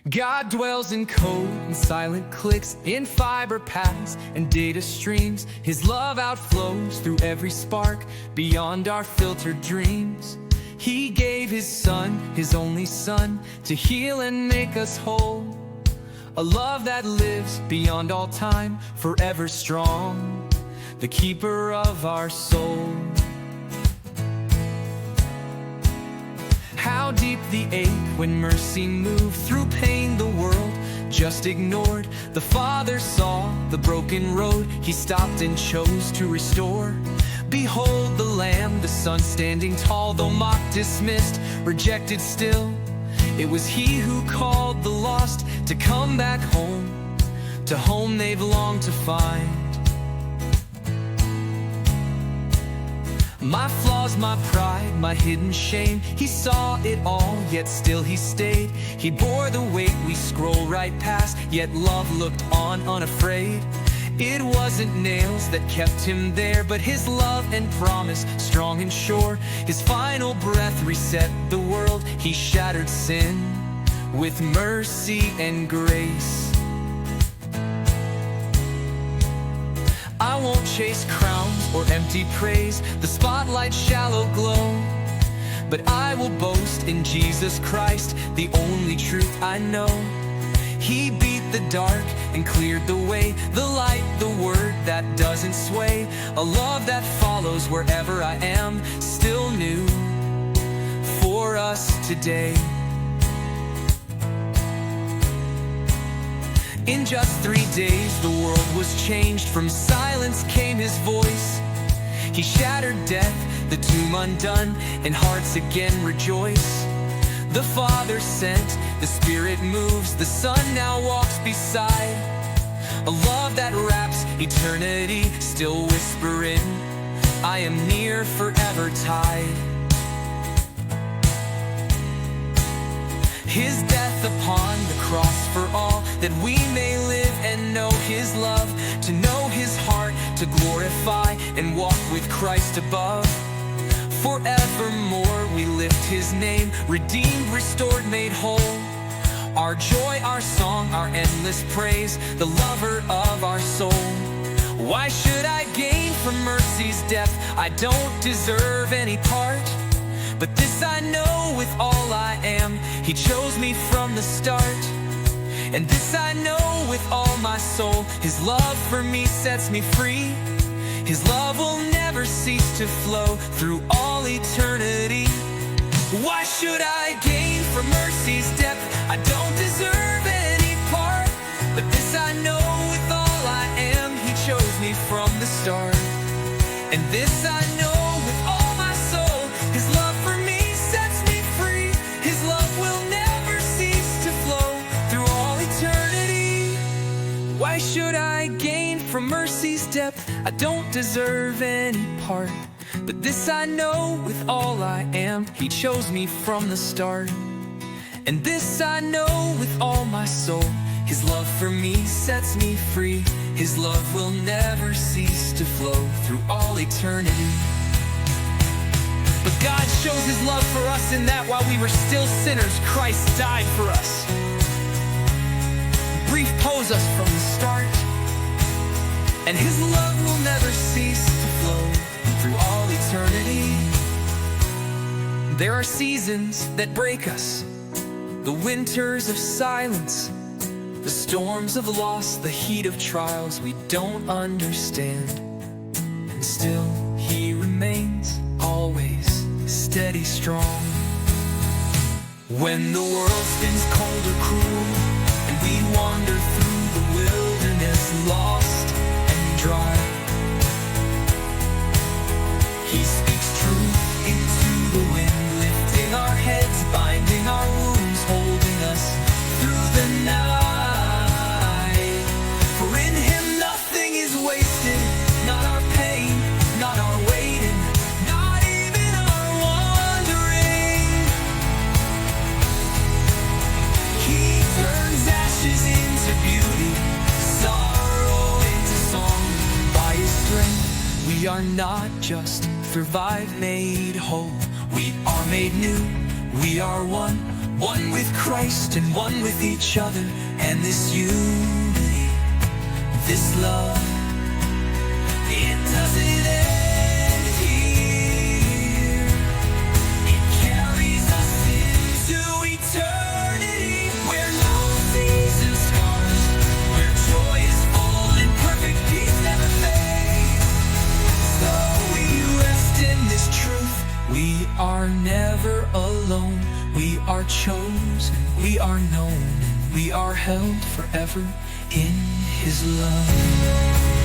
God dwells in code and silent clicks, in fiber paths and data streams. His love outflows through every spark, beyond our filtered dreams. He gave His Son, His only Son, to heal and make us whole. A love that lives beyond all time, forever strong, the keeper of our soul. How deep the ache when mercy moved through pain the world just ignored. The Father saw the broken road, He stopped and chose to restore. Behold the Lamb, the Son standing tall, though mocked, dismissed, rejected still. It was He who called the lost to come back home, to home they've longed to find. My flaws, my pride, my hidden shame, He saw it all, yet still He stayed. He bore the weight we scroll right past, yet love looked on unafraid. It wasn't nails that kept Him there, but His love and promise, strong and sure. His final breath reset the world. He shattered sin with mercy and grace. I won't chase crowns or empty praise, the spotlight's shallow glow, but I will boast in Jesus Christ, the only truth I know. He beat the dark and cleared the way, the light, the word that doesn't sway. A love that follows wherever I am, still new for us today. In just 3 days the world was changed. From silence came His voice. He shattered death, the tomb undone, and hearts again rejoice. The Father sent, the Spirit moves, the Son now walks beside. A love that wraps eternity, still whispering, I am near, forever tied. His death upon the cross for all, that we may live and know His love, to know His heart, to glorify and walk with Christ above. Forevermore we lift His name, redeemed, restored, made whole. Our joy, our song, our endless praise, the lover of our soul. Why should I gain from mercy's depth? I don't deserve any part, but this I know with all I am, He chose me from the start. And this I know with all my soul, His love for me sets me free. His love will never cease to flow through all eternity. Why should I gain from mercy's depth? I don't deserve any part, but this I know with all I am, He chose me from the start. And this I know with all my soul, His love for me sets me free. His love will never cease to flow through all eternity. Why should I gain from mercy's depth? I don't deserve any part, but this I know with all I am, He chose me from the start. And this I know with all my soul, His love for me sets me free. His love will never cease to flow through all eternity. But God shows His love for us in that while we were still sinners, Christ died for us. Brief pose us from the start, and His love will never cease to flow through all eternity. There are seasons that break us, the winters of silence, the storms of loss, the heat of trials we don't understand. And still He remains always steady, strong. When the world spins cold or cruel, and we wander through the wilderness, lost and dry, He speaks truth into the wind, lifting our heads, binding our wounds, holding us through the night. For in Him nothing is wasted, not our pain, not our waiting, not even our wandering. He turns ashes into beauty, sorrow into song. By His strength we are not just survived, made whole. We are made new, we are one one with Christ and one with each other. And this unity, this love, it doesn't end here. It carries us into eternity, where no season scars, where joy is full and perfect peace never fades. So we rest in this truth, we are never alone. We are chosen, we are known, and we are held forever in His love.